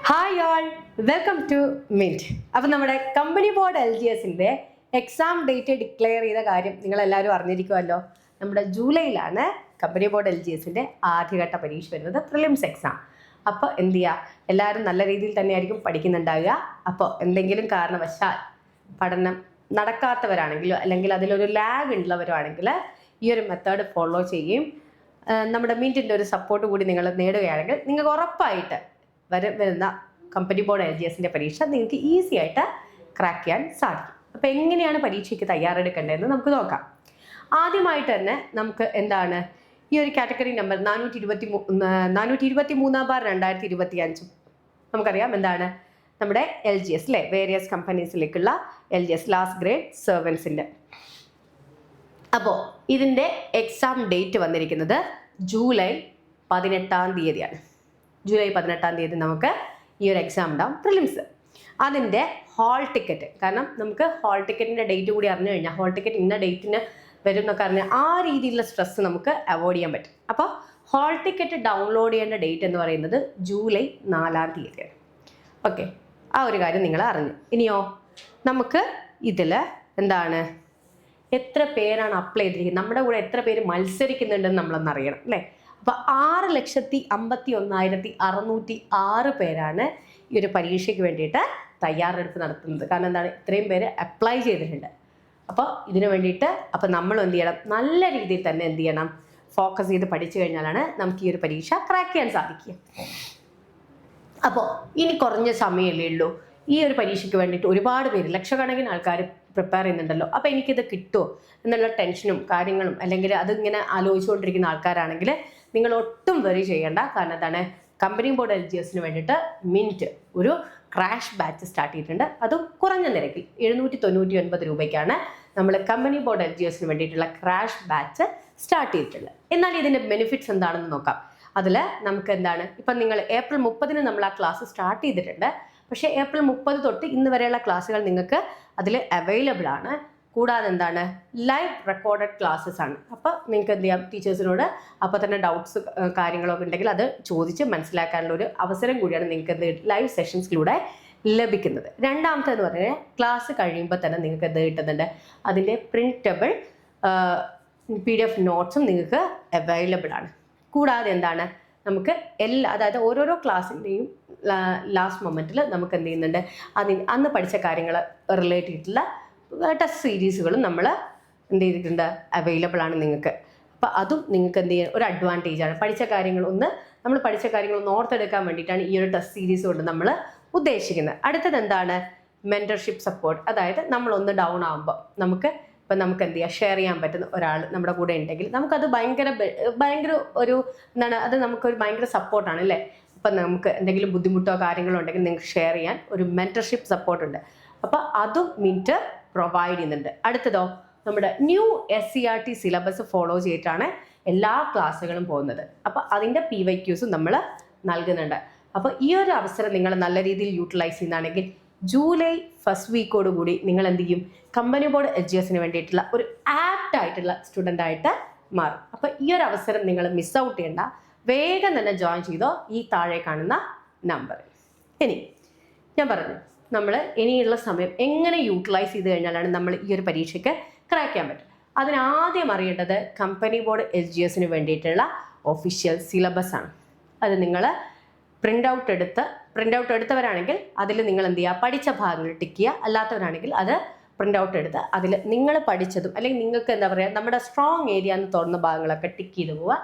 Hi all, welcome to mint. അപ്പം നമ്മുടെ company board LGSന്റെ എക്സാം ഡേറ്റ് ഡിക്ലെയർ ചെയ്ത കാര്യം നിങ്ങളെല്ലാവരും അറിഞ്ഞിരിക്കുമല്ലോ. നമ്മുടെ ജൂലൈയിലാണ് കമ്പനി ബോർഡ് LGSന്റെ ആദ്യഘട്ട പരീക്ഷ വരുന്നത്, പ്രിലിംസ് എക്സാം. അപ്പോൾ എന്ത് ചെയ്യുക, എല്ലാവരും നല്ല രീതിയിൽ തന്നെയായിരിക്കും പഠിക്കുന്നുണ്ടാവുക. അപ്പോൾ എന്തെങ്കിലും കാരണവശാൽ പഠനം നടക്കാത്തവരാണെങ്കിലോ അല്ലെങ്കിൽ അതിലൊരു ലാഗ് ഉള്ളവരാണെങ്കിൽ ഈ ഒരു മെത്തേഡ് ഫോളോ ചെയ്യുകയും നമ്മുടെ മിൻറ്റിൻ്റെ ഒരു സപ്പോർട്ട് കൂടി നിങ്ങൾ നേടുകയാണെങ്കിൽ നിങ്ങൾക്ക് ഉറപ്പായിട്ട് വരുന്ന കമ്പനി ബോർഡ് LGSന്റെ പരീക്ഷ നിങ്ങൾക്ക് ഈസി ആയിട്ട് ക്രാക്ക് ചെയ്യാൻ സാധിക്കും. അപ്പോൾ എങ്ങനെയാണ് പരീക്ഷയ്ക്ക് തയ്യാറെടുക്കേണ്ടതെന്ന് നമുക്ക് നോക്കാം. ആദ്യമായിട്ട് തന്നെ നമുക്ക് എന്താണ് ഈ ഒരു കാറ്റഗറി നമ്പർ 423/2025 നമുക്കറിയാം എന്താണ് നമ്മുടെ LGS അല്ലേ, വേരിയസ് കമ്പനീസിലേക്കുള്ള LGS ലാസ്റ്റ് ഗ്രേഡ് സെർവൻസിൻ്റെ. അപ്പോൾ ഇതിൻ്റെ എക്സാം ഡേറ്റ് വന്നിരിക്കുന്നത് ജൂലൈ 18 ജൂലൈ 18 നമുക്ക് ഈ ഒരു എക്സാം ഉണ്ടാവും, പ്രിലിംസ്. അതിൻ്റെ ഹാൾ ടിക്കറ്റ്, കാരണം നമുക്ക് ഹാൾ ടിക്കറ്റിൻ്റെ ഡേറ്റ് കൂടി അറിഞ്ഞു കഴിഞ്ഞാൽ ഹാൾ ടിക്കറ്റ് ഇന്ന ഡേറ്റിന് വരും എന്നൊക്കെ അറിഞ്ഞാൽ ആ രീതിയിലുള്ള സ്ട്രെസ് നമുക്ക് അവോയ്ഡ് ചെയ്യാൻ പറ്റും. അപ്പോൾ ഹാൾ ടിക്കറ്റ് ഡൗൺലോഡ് ചെയ്യേണ്ട ഡേറ്റ് എന്ന് പറയുന്നത് ജൂലൈ 4 ഓക്കെ, ആ ഒരു കാര്യം നിങ്ങൾ അറിഞ്ഞു. ഇനിയോ നമുക്ക് ഇതിൽ എന്താണ് എത്ര പേരാണ് അപ്ലൈ ചെയ്തിരിക്കുന്നത്, നമ്മുടെ കൂടെ എത്ര പേര് മത്സരിക്കുന്നുണ്ടെന്ന് നമ്മളൊന്ന് അറിയണം അല്ലേ. അപ്പോൾ 6,51,606 പേരാണ് ഈ ഒരു പരീക്ഷയ്ക്ക് വേണ്ടിയിട്ട് തയ്യാറെടുപ്പ് നടത്തുന്നത്. കാരണം എന്താണ്, ഇത്രയും പേര് അപ്ലൈ ചെയ്തിട്ടുണ്ട്. അപ്പോൾ ഇതിനു വേണ്ടിയിട്ട് അപ്പോൾ നമ്മൾ എന്ത് ചെയ്യണം, നല്ല രീതിയിൽ തന്നെ എന്ത് ചെയ്യണം, ഫോക്കസ് ചെയ്ത് പഠിച്ചു കഴിഞ്ഞാലാണ് നമുക്ക് ഈ ഒരു പരീക്ഷ ക്രാക്ക് ചെയ്യാൻ സാധിക്കുക. അപ്പോൾ ഇനി കുറഞ്ഞ സമയമല്ലേ ഉള്ളൂ. ഈ ഒരു പരീക്ഷയ്ക്ക് വേണ്ടിയിട്ട് ഒരുപാട് പേര്, ലക്ഷക്കണക്കിന് ആൾക്കാർ പ്രിപ്പയർ ചെയ്യുന്നുണ്ടല്ലോ. അപ്പോൾ എനിക്കിത് കിട്ടുമോ എന്നുള്ള ടെൻഷനും കാര്യങ്ങളും അല്ലെങ്കിൽ അതിങ്ങനെ ആലോചിച്ചുകൊണ്ടിരിക്കുന്ന ആൾക്കാരാണെങ്കിൽ നിങ്ങൾ ഒട്ടും വെറി ചെയ്യേണ്ട. കാരണം എന്താണ്, കമ്പനി ബോർഡ് LGSന് വേണ്ടിയിട്ട് മിൻറ്റ് ഒരു ക്രാഷ് ബാച്ച് സ്റ്റാർട്ട് ചെയ്തിട്ടുണ്ട്. അതും കുറഞ്ഞ നിരക്കിൽ 799 രൂപയ്ക്കാണ് നമ്മൾ കമ്പനി ബോർഡ് LGSന് വേണ്ടിയിട്ടുള്ള ക്രാഷ് ബാച്ച് സ്റ്റാർട്ട് ചെയ്തിട്ടുള്ളത്. എന്നാൽ ഇതിൻ്റെ ബെനിഫിറ്റ്സ് എന്താണെന്ന് നോക്കാം. അതിൽ നമുക്ക് എന്താണ്, ഇപ്പം നിങ്ങൾ ഏപ്രിൽ 30 നമ്മൾ ആ ക്ലാസ് സ്റ്റാർട്ട് ചെയ്തിട്ടുണ്ട്. പക്ഷേ ഏപ്രിൽ 30 തൊട്ട് ഇന്ന് വരെയുള്ള ക്ലാസ്സുകൾ നിങ്ങൾക്ക് അതിൽ അവൈലബിൾ ആണ്. കൂടാതെ എന്താണ്, ലൈവ് റെക്കോർഡഡ് ക്ലാസ്സസ് ആണ്. അപ്പോൾ നിങ്ങൾക്ക് എന്ത് ചെയ്യാം, ടീച്ചേഴ്സിനോട് അപ്പോൾ തന്നെ ഡൗട്ട്സ് കാര്യങ്ങളൊക്കെ ഉണ്ടെങ്കിൽ അത് ചോദിച്ച് മനസ്സിലാക്കാനുള്ള ഒരു അവസരം കൂടിയാണ് നിങ്ങൾക്ക് എന്ത് ലൈവ് സെഷൻസിലൂടെ ലഭിക്കുന്നത്. രണ്ടാമത്തേന്ന് പറഞ്ഞാൽ ക്ലാസ് കഴിയുമ്പോൾ തന്നെ നിങ്ങൾക്ക് എന്ത് കിട്ടുന്നുണ്ട്, അതിൻ്റെ പ്രിൻറ്റബിൾ PDF നോട്ട്സും നിങ്ങൾക്ക് അവൈലബിൾ ആണ്. കൂടാതെ എന്താണ്, നമുക്ക് അതായത് ഓരോരോ ക്ലാസ്സിൻ്റെയും ലാസ്റ്റ് മൊമെൻറ്റിൽ നമുക്ക് എന്ത് ചെയ്യുന്നുണ്ട്, അന്ന് പഠിച്ച കാര്യങ്ങൾ റിലേറ്റ് ചെയ്തിട്ടുള്ള ടെസ്റ്റ് സീരീസുകളും നമ്മൾ എന്ത് ചെയ്തിട്ടുണ്ട്, അവൈലബിൾ ആണ് നിങ്ങൾക്ക്. അപ്പോൾ അതും നിങ്ങൾക്ക് എന്ത് ചെയ്യാൻ ഒരു അഡ്വാൻറ്റേജ് ആണ്. നമ്മൾ പഠിച്ച കാര്യങ്ങളൊന്ന് ഓർത്തെടുക്കാൻ വേണ്ടിയിട്ടാണ് ഈ ഒരു ടെസ്റ്റ് സീരീസ് കൊണ്ട് നമ്മൾ ഉദ്ദേശിക്കുന്നത്. അടുത്തത് എന്താണ്, മെൻറ്റർഷിപ്പ് സപ്പോർട്ട്. അതായത് നമ്മളൊന്ന് ഡൗൺ ആകുമ്പോൾ നമുക്ക് എന്ത് ചെയ്യുക, ഷെയർ ചെയ്യാൻ പറ്റുന്ന ഒരാൾ നമ്മുടെ കൂടെ ഉണ്ടെങ്കിൽ നമുക്കത് ഭയങ്കര ഒരു എന്താണ്, അത് നമുക്കൊരു ഭയങ്കര സപ്പോർട്ടാണ് അല്ലേ. അപ്പം നമുക്ക് എന്തെങ്കിലും ബുദ്ധിമുട്ടോ കാര്യങ്ങളോ ഉണ്ടെങ്കിൽ നിങ്ങൾക്ക് ഷെയർ ചെയ്യാൻ ഒരു മെൻറ്റർഷിപ്പ് സപ്പോർട്ടുണ്ട്. അപ്പോൾ അതും മിൻറ്റ് പ്രൊവൈഡ് ചെയ്യുന്നുണ്ട്. അടുത്തതോ, നമ്മുടെ ന്യൂ SCERT സിലബസ് ഫോളോ ചെയ്തിട്ടാണ് എല്ലാ ക്ലാസ്സുകളും പോകുന്നത്. അപ്പോൾ അതിൻ്റെ PYQs നമ്മൾ നൽകുന്നുണ്ട്. അപ്പോൾ ഈ ഒരു അവസരം നിങ്ങൾ നല്ല രീതിയിൽ യൂട്ടിലൈസ് ചെയ്യുന്നതാണെങ്കിൽ ജൂലൈ ഫസ്റ്റ് വീക്കോടുകൂടി നിങ്ങൾ എന്ത് ചെയ്യും, കമ്പനി ബോർഡ് LGSന് വേണ്ടിയിട്ടുള്ള ഒരു ആപ്റ്റ് ആയിട്ടുള്ള സ്റ്റുഡൻ്റ് ആയിട്ട് മാറും. അപ്പോൾ ഈ ഒരു അവസരം നിങ്ങൾ മിസ് ഔട്ട് ചെയ്യേണ്ട, വേഗം തന്നെ ജോയിൻ ചെയ്തോ ഈ താഴെ കാണുന്ന നമ്പറിൽ. ഇനി ഞാൻ പറഞ്ഞു, നമ്മൾ ഇനിയുള്ള സമയം എങ്ങനെ യൂട്ടിലൈസ് ചെയ്ത് കഴിഞ്ഞാലാണ് നമ്മൾ ഈ ഒരു പരീക്ഷയ്ക്ക് ക്രാക്ക് ചെയ്യാൻ പറ്റും. അതിനാദ്യം അറിയേണ്ടത് കമ്പനി ബോർഡ് LGSന് വേണ്ടിയിട്ടുള്ള ഒഫീഷ്യൽ സിലബസ് ആണ്. അത് നിങ്ങൾ പ്രിൻ്റ് ഔട്ട് എടുത്തവരാണെങ്കിൽ അതിൽ നിങ്ങൾ എന്ത് ചെയ്യുക, പഠിച്ച ഭാഗങ്ങൾ ടിക്ക് ചെയ്യുക. അല്ലാത്തവരാണെങ്കിൽ അത് പ്രിൻ്റ് ഔട്ട് എടുത്ത് അതിൽ നിങ്ങൾ പഠിച്ചതും അല്ലെങ്കിൽ നിങ്ങൾക്ക് എന്താ പറയുക, നമ്മുടെ സ്ട്രോങ് ഏരിയ എന്ന് തോന്നുന്ന ഭാഗങ്ങളൊക്കെ ടിക്ക് ചെയ്ത് പോവുക.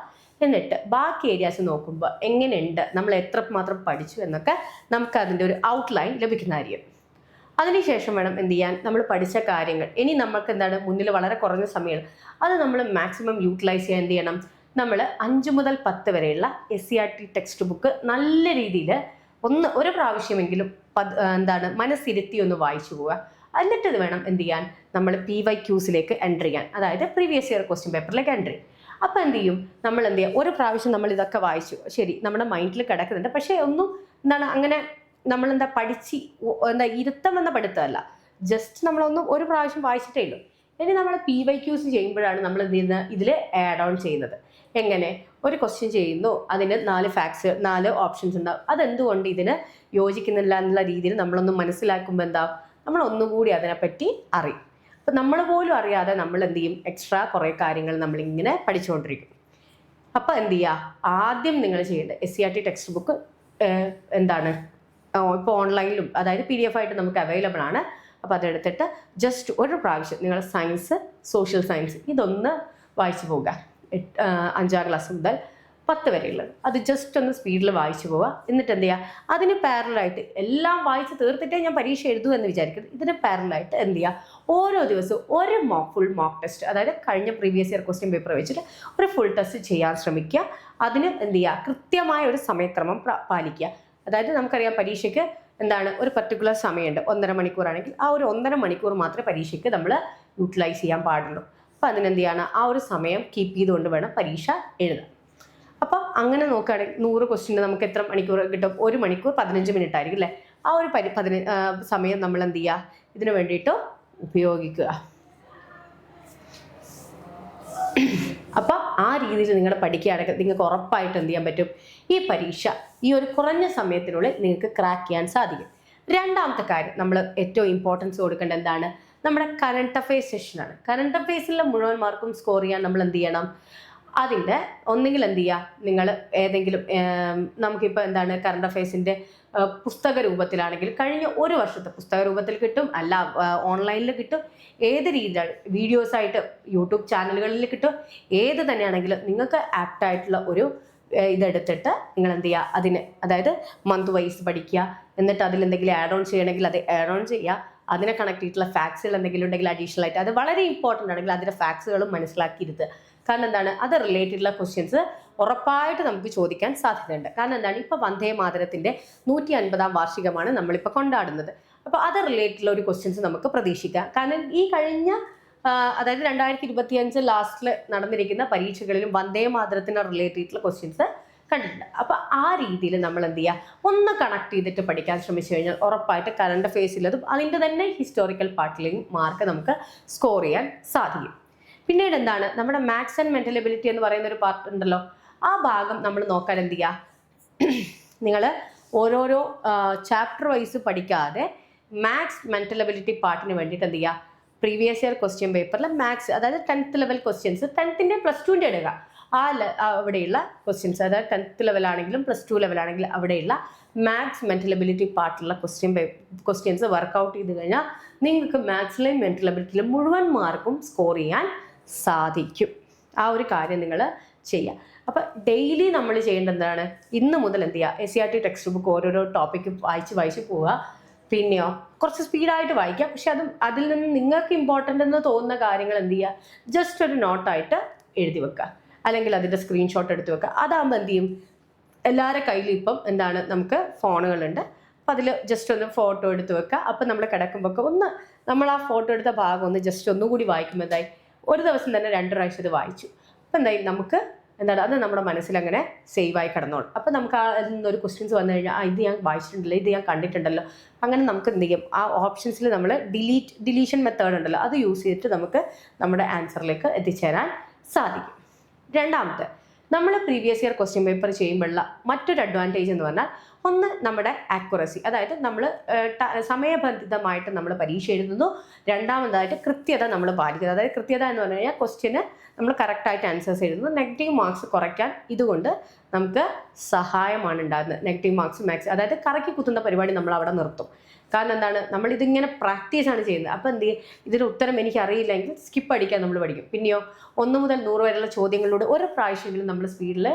എന്നിട്ട് ബാക്കി ഏരിയാസ് നോക്കുമ്പോൾ എങ്ങനെയുണ്ട്, നമ്മൾ എത്രമാത്രം പഠിച്ചു എന്നൊക്കെ നമുക്ക് അതിൻ്റെ ഒരു ഔട്ട്ലൈൻ ലഭിക്കുന്നതായിരിക്കും. അതിനുശേഷം വേണം എന്ത് ചെയ്യാൻ, നമ്മൾ പഠിച്ച കാര്യങ്ങൾ ഇനി നമുക്ക് എന്താണ് മുന്നിൽ വളരെ കുറഞ്ഞ സമയമാണ്, അത് നമ്മൾ മാക്സിമം യൂട്ടിലൈസ് ചെയ്യാൻ എന്ത് ചെയ്യണം, നമ്മൾ 5 മുതൽ 10 വരെയുള്ള SCERT ടെക്സ്റ്റ് ബുക്ക് നല്ല രീതിയിൽ ഒരു പ്രാവശ്യമെങ്കിലും മനസ്സിരുത്തി ഒന്ന് വായിച്ചു പോവുക. എന്നിട്ട് ഇത് വേണം എന്ത് ചെയ്യാൻ, നമ്മൾ PYQസിലേക്ക് എൻ്റർ ചെയ്യാൻ, അതായത് പ്രീവിയസ് ഇയർ ക്വസ്റ്റ്യൻ പേപ്പറിലേക്ക് എൻ്റർ ചെയ്യും. അപ്പോൾ എന്ത് ചെയ്യും, നമ്മൾ എന്ത് ചെയ്യുക, ഒരു പ്രാവശ്യം നമ്മൾ ഇതൊക്കെ വായിച്ചു, ശരി നമ്മുടെ മൈൻഡിൽ കിടക്കുന്നുണ്ട്, പക്ഷേ ഒന്നും അങ്ങനെ നമ്മളെന്താ ഇരുത്തമെന്ന പഠിത്തമല്ല, ജസ്റ്റ് നമ്മളൊന്നും ഒരു പ്രാവശ്യം വായിച്ചിട്ടേ ഉള്ളൂ. ഇനി നമ്മൾ PYQs ചെയ്യുമ്പോഴാണ് നമ്മൾ എന്ത് ചെയ്യുന്നത്, ഇതിൽ ആഡ് ഓൺ ചെയ്യുന്നത്. എങ്ങനെ, ഒരു ക്വസ്റ്റ്യൻ ചെയ്യുന്നു, അതിന് 4 ഓപ്ഷൻസ് ഉണ്ടാവും. അതെന്തുകൊണ്ട് ഇതിന് യോജിക്കുന്നില്ല എന്നുള്ള രീതിയിൽ നമ്മളൊന്ന് മനസ്സിലാക്കുമ്പോൾ എന്താ, നമ്മൾ ഒന്നുകൂടി അതിനെപ്പറ്റി അറിയും. അപ്പം നമ്മൾ പോലും അറിയാതെ നമ്മൾ എന്ത് ചെയ്യും, എക്സ്ട്രാ കുറേ കാര്യങ്ങൾ നമ്മളിങ്ങനെ പഠിച്ചുകൊണ്ടിരിക്കും. അപ്പോൾ എന്ത് ചെയ്യുക, ആദ്യം നിങ്ങൾ ചെയ്യേണ്ടത് SCERT ടെക്സ്റ്റ് ബുക്ക് എന്താണ് ഇപ്പോൾ ഓൺലൈനിലും അതായത് PDF ആയിട്ട് നമുക്ക് അവൈലബിൾ ആണ്. അപ്പോൾ അതെടുത്തിട്ട് ജസ്റ്റ് ഒരു പ്രാവശ്യം നിങ്ങൾ സയൻസ്, സോഷ്യൽ സയൻസ് ഇതൊന്ന് വായിച്ചു പോവുക. 5ാം ക്ലാസ് മുതൽ 10 വരെയുള്ളത് അത് ജസ്റ്റ് ഒന്ന് സ്പീഡിൽ വായിച്ചു പോവുക. എന്നിട്ട് എന്ത് ചെയ്യുക, അതിന് പാരലായിട്ട് എല്ലാം വായിച്ച് തീർത്തിട്ടേ ഞാൻ പരീക്ഷ എഴുതൂ എന്ന് വിചാരിക്കുന്നത്. ഇതിന് പാരലായിട്ട് എന്ത് ചെയ്യുക, ഓരോ ദിവസവും ഒരു ഫുൾ മോക്ക് ടെസ്റ്റ്, അതായത് കഴിഞ്ഞ പ്രീവിയസ് ഇയർ ക്വസ്റ്റ്യൻ പേപ്പർ വെച്ചിട്ട് ഒരു ഫുൾ ടെസ്റ്റ് ചെയ്യാൻ ശ്രമിക്കുക. അതിന് എന്ത് ചെയ്യുക, കൃത്യമായ ഒരു സമയക്രമം പാലിക്കുക. അതായത് നമുക്കറിയാം പരീക്ഷയ്ക്ക് എന്താണ് ഒരു പർട്ടിക്കുലർ സമയമുണ്ട്. 1.5 മണിക്കൂറാണെങ്കിൽ ആ ഒരു 1.5 മണിക്കൂർ മാത്രമേ പരീക്ഷയ്ക്ക് നമ്മൾ യൂട്ടിലൈസ് ചെയ്യാൻ പാടുള്ളൂ. അപ്പോൾ അതിനെന്ത് ചെയ്യണം, ആ ഒരു സമയം കീപ്പ് ചെയ്തുകൊണ്ട് വേണം പരീക്ഷ എഴുതാൻ. അപ്പോൾ അങ്ങനെ നോക്കുകയാണെങ്കിൽ 100 ക്വസ്റ്റ്യന് നമുക്ക് എത്ര മണിക്കൂർ കിട്ടും? 1 മണിക്കൂർ 15 മിനിറ്റ് ആയിരിക്കും അല്ലേ? ആ ഒരു സമയം നമ്മൾ എന്ത് ചെയ്യുക, ഇതിനു വേണ്ടിയിട്ട് ഉപയോഗിക്കുക. അപ്പം ആ രീതിയിൽ നിങ്ങൾ പഠിക്കുകയാണെങ്കിൽ നിങ്ങൾക്ക് ഉറപ്പായിട്ട് എന്ത് ചെയ്യാൻ പറ്റും, ഈ പരീക്ഷ ഈ ഒരു കുറഞ്ഞ സമയത്തിനുള്ളിൽ നിങ്ങൾക്ക് ക്രാക്ക് ചെയ്യാൻ സാധിക്കും. രണ്ടാമത്തെ കാര്യം നമ്മൾ ഏറ്റവും ഇമ്പോർട്ടൻസ് കൊടുക്കേണ്ടത് എന്താണ്, നമ്മുടെ കറണ്ട് അഫെയർസ് സെഷനാണ്. കറണ്ട് അഫെയർസിലെ മുഴുവൻ മാർക്കും സ്കോർ ചെയ്യാൻ നമ്മൾ എന്ത് ചെയ്യണം, അതിൻ്റെ ഒന്നെങ്കിൽ എന്ത് ചെയ്യുക, നിങ്ങൾ ഏതെങ്കിലും നമുക്കിപ്പോൾ എന്താണ് കറണ്ട് അഫെയർസിൻ്റെ പുസ്തക രൂപത്തിലാണെങ്കിൽ കഴിഞ്ഞ ഒരു വർഷത്തെ പുസ്തക രൂപത്തിൽ കിട്ടും, അല്ല ഓൺലൈനിൽ കിട്ടും, ഏത് രീതിയിലാണ് വീഡിയോസായിട്ട് യൂട്യൂബ് ചാനലുകളിൽ കിട്ടും, ഏത് തന്നെയാണെങ്കിലും നിങ്ങൾക്ക് ആപ്റ്റായിട്ടുള്ള ഒരു ഇതെടുത്തിട്ട് നിങ്ങൾ എന്ത് ചെയ്യുക, അതിന് അതായത് മന്ത് വൈസ് പഠിക്കുക. എന്നിട്ട് അതിൽ എന്തെങ്കിലും ആഡ് ഓൺ ചെയ്യണമെങ്കിൽ അത് ആഡ് ഓൺ ചെയ്യുക. അതിനെ കണക്ട് ചെയ്തിട്ടുള്ള ഫാക്സുകൾ എന്തെങ്കിലും ഉണ്ടെങ്കിൽ അഡീഷണൽ ആയിട്ട് അത് വളരെ ഇമ്പോർട്ടൻ്റ് ആണെങ്കിൽ അതിൻ്റെ ഫാക്സുകളും മനസ്സിലാക്കിയിരുത്തുക. കാരണം എന്താണ്, അത് റിലേറ്റഡുള്ള ക്വസ്റ്റ്യൻസ് ഉറപ്പായിട്ട് നമുക്ക് ചോദിക്കാൻ സാധ്യതയുണ്ട്. കാരണം എന്താണ്, ഇപ്പോൾ വന്ദേ മാതരത്തിൻ്റെ 150ാം വാർഷികമാണ് നമ്മളിപ്പോൾ കൊണ്ടാടുന്നത്. അപ്പോൾ അത് റിലേറ്റഡുള്ള ഒരു ക്വസ്റ്റ്യൻസ് നമുക്ക് പ്രതീക്ഷിക്കാം. കാരണം ഈ കഴിഞ്ഞ അതായത് 2025 ലാസ്റ്റിൽ നടന്നിരിക്കുന്ന പരീക്ഷകളിലും വന്ദേ മാതരത്തിന് റിലേറ്റഡുള്ള ക്വസ്റ്റ്യൻസ് കണ്ടിട്ടുണ്ട്. അപ്പോൾ ആ രീതിയിൽ നമ്മൾ എന്ത് ചെയ്യുക, ഒന്ന് കണക്ട് ചെയ്തിട്ട് പഠിക്കാൻ ശ്രമിച്ചു കഴിഞ്ഞാൽ ഉറപ്പായിട്ട് കറണ്ട് അഫെയർസിലതും അതിൻ്റെ തന്നെ ഹിസ്റ്റോറിക്കൽ പാർട്ടിലെയും മാർക്ക് നമുക്ക് സ്കോർ ചെയ്യാൻ സാധിക്കും. പിന്നീട് എന്താണ്, നമ്മുടെ മാത്സ് ആൻഡ് മെൻ്റൽ എബിലിറ്റി എന്ന് പറയുന്ന ഒരു പാർട്ട് ഉണ്ടല്ലോ, ആ ഭാഗം നമ്മൾ നോക്കാൻ എന്ത് ചെയ്യുക, നിങ്ങൾ ഓരോരോ ചാപ്റ്റർ വൈസ് പഠിക്കാതെ മാത്സ് മെൻ്റൽ എബിലിറ്റി പാർട്ടിന് വേണ്ടിയിട്ട് എന്ത് ചെയ്യുക, പ്രീവിയസ് ഇയർ ക്വസ്റ്റ്യൻ പേപ്പറിൽ മാത്സ് അതായത് 10th ലെവൽ ക്വസ്റ്റ്യൻസ് 10th +2 എടുക്കുക. അവിടെയുള്ള ക്വസ്റ്റ്യൻസ് അതായത് 10th ലെവലാണെങ്കിലും +2 ലെവലാണെങ്കിലും അവിടെയുള്ള മാത്സ് മെൻ്റൽ എബിലിറ്റി പാർട്ടിലുള്ള ക്വസ്റ്റ്യൻസ് വർക്കൗട്ട് ചെയ്ത് കഴിഞ്ഞാൽ നിങ്ങൾക്ക് മാത്സിലെയും മെൻ്റൽ എബിലിറ്റിയിലും മുഴുവൻ മാർക്കും സ്കോർ ചെയ്യാൻ സാധിക്കും. ആ ഒരു കാര്യം നിങ്ങൾ ചെയ്യുക. അപ്പോൾ ഡെയിലി നമ്മൾ ചെയ്യേണ്ടത് എന്താണ്, ഇന്ന് മുതൽ എന്ത് ചെയ്യുക, SCERT ടെക്സ്റ്റ് ബുക്ക് ഓരോരോ ടോപ്പിക്ക് വായിച്ച് പോവുക. പിന്നെയോ കുറച്ച് സ്പീഡായിട്ട് വായിക്കുക. പക്ഷെ അതിൽ നിന്ന് നിങ്ങൾക്ക് ഇമ്പോർട്ടൻ്റ് എന്ന് തോന്നുന്ന കാര്യങ്ങൾ എന്ത് ചെയ്യുക, ജസ്റ്റ് ഒരു നോട്ടായിട്ട് എഴുതി വെക്കുക, അല്ലെങ്കിൽ അതിൻ്റെ സ്ക്രീൻഷോട്ട് എടുത്ത് വെക്കുക. അതാകുമ്പോൾ എന്ത് ചെയ്യും, എല്ലാവരുടെ കയ്യിലും ഇപ്പം എന്താണ് നമുക്ക് ഫോണുകളുണ്ട്. അപ്പോൾ അതിൽ ജസ്റ്റ് ഒന്ന് ഫോട്ടോ എടുത്ത് വെക്കുക. അപ്പം നമ്മൾ കിടക്കുമ്പോൾ ഒന്ന് നമ്മൾ ആ ഫോട്ടോ എടുത്ത ഭാഗം ഒന്ന് ജസ്റ്റ് ഒന്നുകൂടി വായിക്കുമ്പോൾ എന്തായി, ഒരു ദിവസം തന്നെ 2 പ്രാവശ്യം ഇത് വായിച്ചു. അപ്പം എന്തായി, നമുക്ക് എന്താണ് അത് നമ്മുടെ മനസ്സിലങ്ങനെ സേവായി കിടന്നോളും. അപ്പം നമുക്ക് അതിൽ നിന്നൊരു ക്വസ്റ്റ്യൻസ് വന്നു കഴിഞ്ഞാൽ ഇത് ഞാൻ വായിച്ചിട്ടുണ്ടല്ലോ, ഇത് ഞാൻ കണ്ടിട്ടുണ്ടല്ലോ, അങ്ങനെ നമുക്ക് എന്ത് ചെയ്യും, ആ ഓപ്ഷൻസിൽ നമ്മൾ ഡിലീഷൻ മെത്തേഡ് ഉണ്ടല്ലോ അത് യൂസ് ചെയ്തിട്ട് നമുക്ക് നമ്മുടെ ആൻസറിലേക്ക് എത്തിച്ചേരാൻ സാധിക്കും. രണ്ടാമത്തെ, നമ്മൾ പ്രീവിയസ് ഇയർ ക്വസ്റ്റ്യൻ പേപ്പർ ചെയ്യുമ്പോഴുള്ള മറ്റൊരു അഡ്വാൻറ്റേജ് എന്ന് പറഞ്ഞാൽ ഒന്ന് നമ്മുടെ ആക്യുറസി, അതായത് നമ്മൾ സമയബന്ധിതമായിട്ട് നമ്മൾ പരീക്ഷ എഴുതുന്നു. രണ്ടാമതായിട്ട് കൃത്യത നമ്മൾ പാലിക്കുന്നത്. അതായത് കൃത്യത എന്ന് പറഞ്ഞു കഴിഞ്ഞാൽ ക്വസ്റ്റ്യന് നമ്മൾ കറക്റ്റായിട്ട് ആൻസേഴ്സ് എഴുതുന്നു. നെഗറ്റീവ് മാർക്സ് കുറയ്ക്കാൻ ഇതുകൊണ്ട് നമുക്ക് സഹായമാണ് ഉണ്ടാകുന്നത്. നെഗറ്റീവ് മാർക്സ് അതായത് കറക്കി കുത്തുന്ന പരിപാടി നമ്മൾ അവിടെ നിർത്തും. കാരണം എന്താണ്, നമ്മളിതിങ്ങനെ പ്രാക്ടീസാണ് ചെയ്യുന്നത്. അപ്പോൾ എന്ത് ചെയ്യും, ഇതിന് ഉത്തരം എനിക്ക് അറിയില്ലെങ്കിൽ സ്കിപ്പ് അടിക്കാൻ നമ്മൾ പഠിക്കും. പിന്നെയോ 1 മുതൽ 100 വരെയുള്ള ചോദ്യങ്ങളിലൂടെ ഒരു പ്രാവശ്യമെങ്കിലും നമ്മൾ സ്പീഡിൽ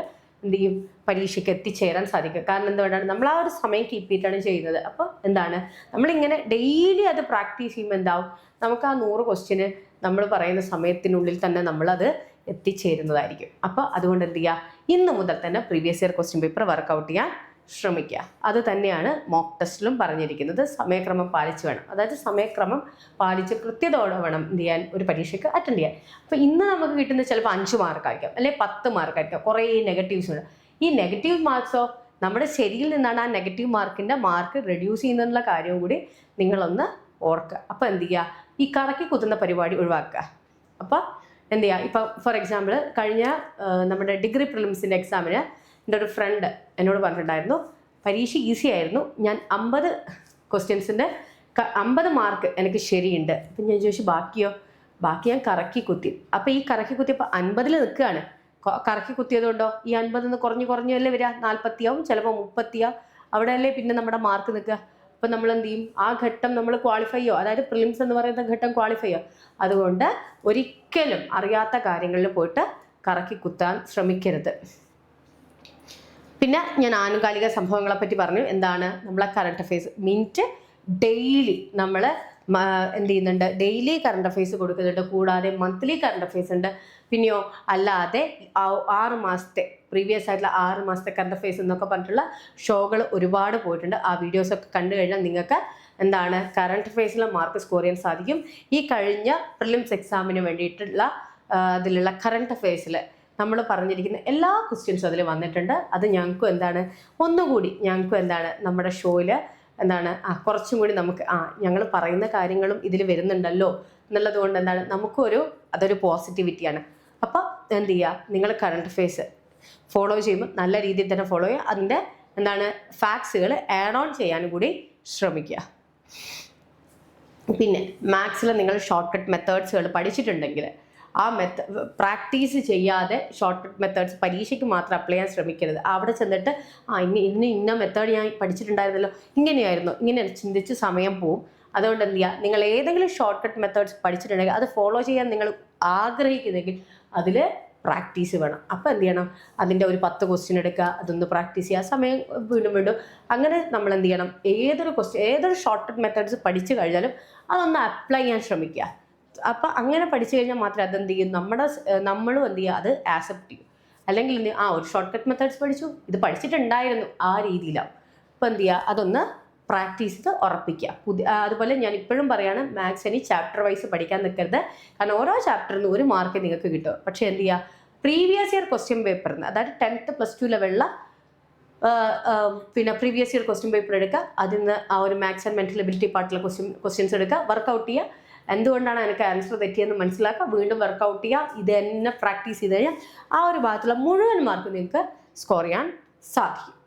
എന്ത് ചെയ്യും, പരീക്ഷയ്ക്ക് എത്തിച്ചേരാൻ സാധിക്കും. കാരണം എന്തുകൊണ്ടാണ്, നമ്മൾ ആ ഒരു സമയം കീപ്പ് ചെയ്തിട്ടാണ് ചെയ്യുന്നത്. അപ്പോൾ എന്താണ്, നമ്മളിങ്ങനെ ഡെയിലി അത് പ്രാക്ടീസ് ചെയ്യുമ്പോൾ എന്താവും, നമുക്ക് ആ 100 ക്വസ്റ്റ്യന് നമ്മൾ പറയുന്ന സമയത്തിനുള്ളിൽ തന്നെ നമ്മളത് എത്തിച്ചേരുന്നതായിരിക്കും. അപ്പോൾ അതുകൊണ്ട് എന്ത് ചെയ്യുക, ഇന്ന് മുതൽ തന്നെ previous year question paper workout ചെയ്യാൻ ശ്രമിക്കുക. അത് തന്നെയാണ് മോക്ക് ടെസ്റ്റിലും പറഞ്ഞിരിക്കുന്നത്. സമയക്രമം പാലിച്ച് വേണം, അതായത് സമയക്രമം പാലിച്ച് കൃത്യതയോടെ വേണം എന്ത് ചെയ്യാൻ, ഒരു പരീക്ഷയ്ക്ക് അറ്റൻഡ് ചെയ്യാൻ. അപ്പോൾ ഇന്ന് നമുക്ക് കിട്ടുന്നത് ചിലപ്പോൾ 5 മാർക്കായിരിക്കാം, അല്ലെങ്കിൽ 10 മാർക്കായിരിക്കാം. കുറേ നെഗറ്റീവ്സ് ഉണ്ട്. ഈ നെഗറ്റീവ് മാർക്സോ നമ്മുടെ ശരിയിൽ നിന്നാണ് ആ നെഗറ്റീവ് മാർക്കിൻ്റെ മാർക്ക് റെഡ്യൂസ് ചെയ്യുന്നതിനുള്ള കാര്യവും കൂടി നിങ്ങളൊന്ന് ഓർക്കുക. അപ്പോൾ എന്ത് ചെയ്യുക, ഈ കറക്കി കുത്തുന്ന പരിപാടി ഒഴിവാക്കുക. അപ്പോൾ എന്ത് ചെയ്യുക, ഇപ്പോൾ ഫോർ എക്സാമ്പിൾ കഴിഞ്ഞ നമ്മുടെ ഡിഗ്രി പ്രിലിംസിൻ്റെ എക്സാമിന് എൻ്റെ ഒരു ഫ്രണ്ട് എന്നോട് പറഞ്ഞിട്ടുണ്ടായിരുന്നു പരീക്ഷ ഈസി ആയിരുന്നു, ഞാൻ 50 ക്വസ്റ്റ്യൻസിൻ്റെ 50 മാർക്ക് എനിക്ക് ശരിയുണ്ട്. അപ്പം ഞാൻ ചോദിച്ചു ബാക്കി ഞാൻ കറക്കി കുത്തി. അപ്പോൾ ഈ കറക്കി കുത്തിയപ്പോൾ 50-ൽ നിൽക്കുകയാണ്. കറക്കി കുത്തിയതുകൊണ്ടോ ഈ 50 കുറഞ്ഞല്ലേ വരിക, 40 ആവും, ചിലപ്പോൾ 30 ആവും. അവിടെ അല്ലേ പിന്നെ നമ്മുടെ മാർക്ക് നിൽക്കുക. അപ്പം നമ്മൾ എന്ത് ചെയ്യും, ആ ഘട്ടം നമ്മൾ ക്വാളിഫൈ ചെയ്യോ, അതായത് പ്രിലിംസ് എന്ന് പറയുന്ന ഘട്ടം ക്വാളിഫൈ ചെയ്യോ. അതുകൊണ്ട് ഒരിക്കലും അറിയാത്ത കാര്യങ്ങളിൽ പോയിട്ട് കറക്കി കുത്താൻ ശ്രമിക്കരുത്. പിന്നെ ഞാൻ ആനുകാലിക സംഭവങ്ങളെ പറ്റി പറഞ്ഞു. എന്താണ് നമ്മളെ കറണ്ട് അഫയേഴ്സ് മിനിറ്റ് ഡെയിലി നമ്മൾ എന്ത് ചെയ്യുന്നുണ്ട്, ഡെയിലി കറണ്ട് അഫയേഴ്സ് കൊടുക്കുന്നുണ്ട്. കൂടാതെ മന്ത്ലി കറണ്ട് അഫയേഴ്സ് ഉണ്ട്. പിന്നെയോ അല്ലാതെ 6 മാസത്തെ പ്രീവിയസ് ആയിട്ടുള്ള 6 മാസത്തെ കറണ്ട് അഫയേഴ്സ് എന്നൊക്കെ പറഞ്ഞിട്ടുള്ള ഷോകൾ ഒരുപാട് പോയിട്ടുണ്ട്. ആ വീഡിയോസൊക്കെ കണ്ടു കഴിഞ്ഞാൽ നിങ്ങൾക്ക് എന്താണ് കറണ്ട് അഫയേഴ്സിലെ മാർക്ക് സ്കോർ ചെയ്യാൻ സാധിക്കും. ഈ കഴിഞ്ഞ പ്രിലിംസ് എക്സാമിന് വേണ്ടിയിട്ടുള്ള അതിലുള്ള കറണ്ട് അഫയേഴ്സിൽ നമ്മൾ പറഞ്ഞിരിക്കുന്ന എല്ലാ ക്വസ്റ്റ്യൻസും അതിൽ വന്നിട്ടുണ്ട്. അത് ഞങ്ങൾക്കും എന്താണ് ഒന്നുകൂടി നമ്മുടെ ഷോയിൽ എന്താണ് കുറച്ചും കൂടി നമുക്ക് ഞങ്ങൾ പറയുന്ന കാര്യങ്ങളും ഇതിൽ വരുന്നുണ്ടല്ലോ എന്നുള്ളത് കൊണ്ട് എന്താണ് അതൊരു പോസിറ്റിവിറ്റിയാണ്. അപ്പോൾ എന്ത് ചെയ്യുക, നിങ്ങൾ കറണ്ട് അഫയേഴ്സ് ഫോളോ ചെയ്യുമ്പോൾ നല്ല രീതിയിൽ തന്നെ ഫോളോ ചെയ്യുക. അതിൻ്റെ ഫാക്ട്സുകൾ ആഡ് ഓൺ ചെയ്യാനും കൂടി ശ്രമിക്കുക. പിന്നെ മാത്സിൽ നിങ്ങൾ ഷോർട്ട് കട്ട് മെത്തേഡ്സുകൾ പഠിച്ചിട്ടുണ്ടെങ്കിൽ ആ പ്രാക്ടീസ് ചെയ്യാതെ ഷോർട്ട് കട്ട് മെത്തേഡ്സ് പരീക്ഷയ്ക്ക് മാത്രം അപ്ലൈ ചെയ്യാൻ ശ്രമിക്കരുത്. അവിടെ ചെന്നിട്ട് ഇന്ന മെത്തേഡ് ഞാൻ പഠിച്ചിട്ടുണ്ടായിരുന്നല്ലോ, ഇങ്ങനെ ചിന്തിച്ച് സമയം പോവും. അതുകൊണ്ട് എന്ത് ചെയ്യുക, നിങ്ങൾ ഏതെങ്കിലും ഷോർട്ട് കട്ട് മെത്തേഡ്സ് പഠിച്ചിട്ടുണ്ടെങ്കിൽ അത് ഫോളോ ചെയ്യാൻ നിങ്ങൾ ആഗ്രഹിക്കുന്നെങ്കിൽ അതിൽ പ്രാക്ടീസ് വേണം. അപ്പോൾ എന്ത് ചെയ്യണം, അതിൻ്റെ ഒരു 10 ക്വസ്റ്റ്യൻ എടുക്കുക, അതൊന്ന് പ്രാക്ടീസ് ചെയ്യുക, സമയം വീണ്ടും അങ്ങനെ നമ്മൾ എന്ത് ചെയ്യണം, ഏതൊരു ഷോർട്ട് കട്ട് മെത്തേഡ്സ് പഠിച്ചു കഴിഞ്ഞാലും അതൊന്ന് അപ്ലൈ ചെയ്യാൻ ശ്രമിക്കുക. അപ്പം അങ്ങനെ പഠിച്ചു കഴിഞ്ഞാൽ മാത്രമേ അതെന്ത് ചെയ്യും, നമ്മളും എന്ത് ചെയ്യുക, അത് ആക്സെപ്റ്റ് ചെയ്യും. അല്ലെങ്കിൽ എന്ത് ചെയ്യും, ഒരു ഷോർട്ട് കട്ട് മെത്തേഡ്സ് പഠിച്ചു, ഇത് പഠിച്ചിട്ടുണ്ടായിരുന്നു, ആ രീതിയിലാവും. അപ്പോൾ എന്ത് ചെയ്യുക, അതൊന്ന് പ്രാക്ടീസ് ചെയ്ത് ഉറപ്പിക്കുക. അതുപോലെ ഞാൻ ഇപ്പോഴും പറയാണ്, മാത്സ് ഇനി ചാപ്റ്റർ വൈസ് പഠിക്കാൻ നിൽക്കരുത്. കാരണം ഓരോ ചാപ്റ്ററിൽ നിന്ന് 1 മാർക്ക് നിങ്ങൾക്ക് കിട്ടും. പക്ഷേ എന്ത് ചെയ്യുക, പ്രീവിയസ് ഇയർ ക്വസ്റ്റ്യൻ പേപ്പറിന്, അതായത് 10th +2 ലെവലിലുള്ള പിന്നെ പ്രീവിയസ് ഇയർ ക്വസ്റ്റ്യൻ പേപ്പർ എടുക്കുക. അതിൽ നിന്ന് ആ ഒരു മാത്സ് ആൻഡ് മെൻ്റൽ എബിലിറ്റി പാർട്ടിലെ ക്വസ്റ്റ്യൻസ് എടുക്കുക, വർക്കൗട്ട് ചെയ്യുക. എന്തുകൊണ്ടാണ് എനിക്ക് ആൻസർ തെറ്റിയെന്ന് മനസ്സിലാക്കുക, വീണ്ടും വർക്കൗട്ട് ചെയ്യുക. ഇത് തന്നെ പ്രാക്ടീസ് ചെയ്ത് കഴിഞ്ഞാൽ ആ ഒരു ഭാഗത്തുള്ള മുഴുവൻ മാർക്ക് നിങ്ങൾക്ക് സ്കോർ ചെയ്യാൻ സാധിക്കും.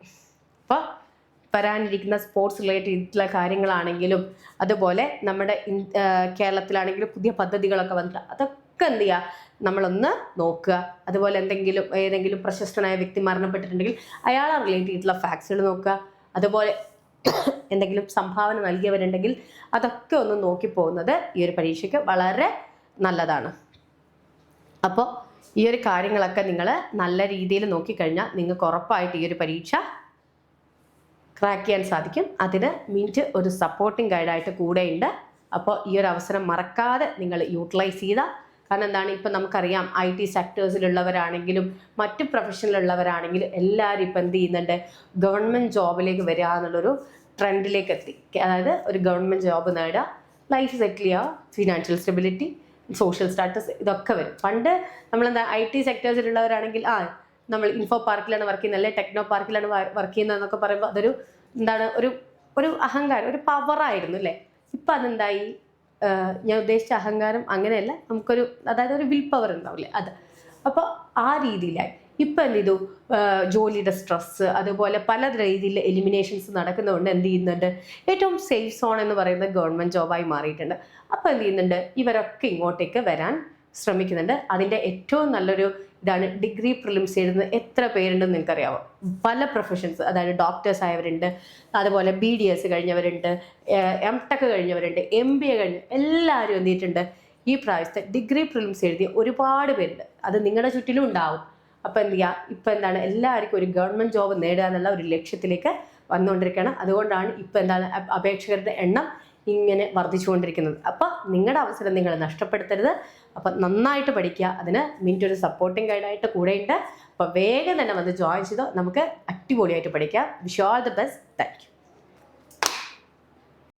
അപ്പോൾ വരാനിരിക്കുന്ന സ്പോർട്സ് റിലേറ്റഡ് ചെയ്തിട്ടുള്ള കാര്യങ്ങളാണെങ്കിലും അതുപോലെ നമ്മുടെ കേരളത്തിലാണെങ്കിലും പുതിയ പദ്ധതികളൊക്കെ വന്നിട്ട് അതൊക്കെ എന്ത് ചെയ്യുക, നമ്മളൊന്ന് നോക്കുക. അതുപോലെ ഏതെങ്കിലും പ്രശസ്തനായ വ്യക്തി മരണപ്പെട്ടിട്ടുണ്ടെങ്കിൽ അയാളെ റിലേറ്റ് ചെയ്തിട്ടുള്ള ഫാക്ട്സുകൾ നോക്കുക. അതുപോലെ എന്തെങ്കിലും സംഭാവന നൽകിയവരുണ്ടെങ്കിൽ അതൊക്കെ ഒന്ന് നോക്കി പോകുന്നത് ഈ ഒരു പരീക്ഷയ്ക്ക് വളരെ നല്ലതാണ്. അപ്പോൾ ഈ ഒരു കാര്യങ്ങളൊക്കെ നിങ്ങൾ നല്ല രീതിയിൽ നോക്കിക്കഴിഞ്ഞാൽ നിങ്ങൾക്ക് ഉറപ്പായിട്ട് ഈ ഒരു പരീക്ഷ ക്രാക്ക് ചെയ്യാൻ സാധിക്കും. അതിന് മിനിറ്റ് ഒരു സപ്പോർട്ടിങ് ഗൈഡായിട്ട് കൂടെയുണ്ട്. അപ്പോൾ ഈ ഒരു അവസരം മറക്കാതെ നിങ്ങൾ യൂട്ടിലൈസ് ചെയ്താൽ, കാരണം എന്താണ്, ഇപ്പം നമുക്കറിയാം IT സെക്ടേഴ്സിലുള്ളവരാണെങ്കിലും മറ്റ് പ്രൊഫഷനിലുള്ളവരാണെങ്കിലും എല്ലാവരും ഇപ്പം എന്ത് ചെയ്യുന്നുണ്ട്, ഗവൺമെൻറ് ജോബിലേക്ക് വരിക എന്നുള്ളൊരു ട്രെൻഡിലേക്ക് എത്തി. അതായത് ഒരു ഗവൺമെൻറ് ജോബ് നേടുക, ലൈഫ് സെറ്റിൽ ചെയ്യുക, ഫിനാൻഷ്യൽ സ്റ്റെബിലിറ്റി, സോഷ്യൽ സ്റ്റാറ്റസ്, ഇതൊക്കെ വരും. പണ്ട് നമ്മളെന്താ IT സെക്ടേഴ്സിലുള്ളവരാണെങ്കിൽ നമ്മൾ ഇൻഫോ പാർക്കിലാണ് വർക്ക് ചെയ്യുന്നത്, അല്ലെങ്കിൽ ടെക്നോ പാർക്കിലാണ് വർക്ക് ചെയ്യുന്നത് എന്നൊക്കെ പറയുമ്പോൾ അതൊരു ഒരു അഹങ്കാരം, ഒരു പവറായിരുന്നു അല്ലേ. ഇപ്പം അതെന്തായി, ഞാൻ ഉദ്ദേശിച്ച അഹങ്കാരം അങ്ങനെയല്ല, അതായത് ഒരു വിൽ പവർ ഉണ്ടാവില്ലേ, അത്. അപ്പോൾ ആ രീതിയിലായി. ഇപ്പം എന്ത് ചെയ്തു, ജോലിയുടെ സ്ട്രെസ്സ്, അതുപോലെ പല രീതിയിലെ എലിമിനേഷൻസ് നടക്കുന്നതുകൊണ്ട് എന്ത് ചെയ്യുന്നുണ്ട്, ഏറ്റവും സേഫ് സോൺ എന്ന് പറയുന്നത് ഗവൺമെൻറ് ജോബായി മാറിയിട്ടുണ്ട്. അപ്പോൾ എന്ത് ചെയ്യുന്നുണ്ട്, ഇവരൊക്കെ ഇങ്ങോട്ടേക്ക് വരാൻ ശ്രമിക്കുന്നുണ്ട്. അതിൻ്റെ ഏറ്റവും നല്ലൊരു ഇതാണ് ഡിഗ്രി പ്രിലിംസ് എഴുതുന്ന എത്ര പേരുണ്ടെന്ന് നിങ്ങൾക്കറിയാമോ. പല പ്രൊഫഷൻസ്, അതായത് ഡോക്ടേഴ്സ് ആയവരുണ്ട്, അതുപോലെ BDS കഴിഞ്ഞവരുണ്ട്, MTech കഴിഞ്ഞവരുണ്ട്, MBA കഴിഞ്ഞ എല്ലാവരും എന്ത് ചെയ്തിട്ടുണ്ട്, ഈ പ്രാവശ്യത്തെ ഡിഗ്രി പ്രിലിംസ് എഴുതിയ ഒരുപാട് പേരുണ്ട്. അത് നിങ്ങളുടെ ചുറ്റിലും ഉണ്ടാവും. അപ്പോൾ എന്ത് ചെയ്യുക, ഇപ്പം എന്താണ്, എല്ലാവർക്കും ഒരു ഗവൺമെൻറ് ജോബ് നേടുക എന്നുള്ള ഒരു ലക്ഷ്യത്തിലേക്ക് വന്നുകൊണ്ടിരിക്കുകയാണ്. അതുകൊണ്ടാണ് ഇപ്പം എന്താണ് അപേക്ഷകരുടെ എണ്ണം ഇങ്ങനെ വർദ്ധിച്ചുകൊണ്ടിരിക്കുന്നത്. അപ്പോൾ നിങ്ങളുടെ അവസരം നിങ്ങൾ നഷ്ടപ്പെടുത്തരുത്. അപ്പം നന്നായിട്ട് പഠിക്കുക. അതിന് മിനിറ്റ് ഒരു സപ്പോർട്ടിങ് ഗൈഡായിട്ട് കൂടെയുണ്ട്. അപ്പോൾ വേഗം തന്നെ വന്ന് ജോയിൻ ചെയ്തോ, നമുക്ക് അടിപൊളിയായിട്ട് പഠിക്കാം. Wish you all the best. Thank you.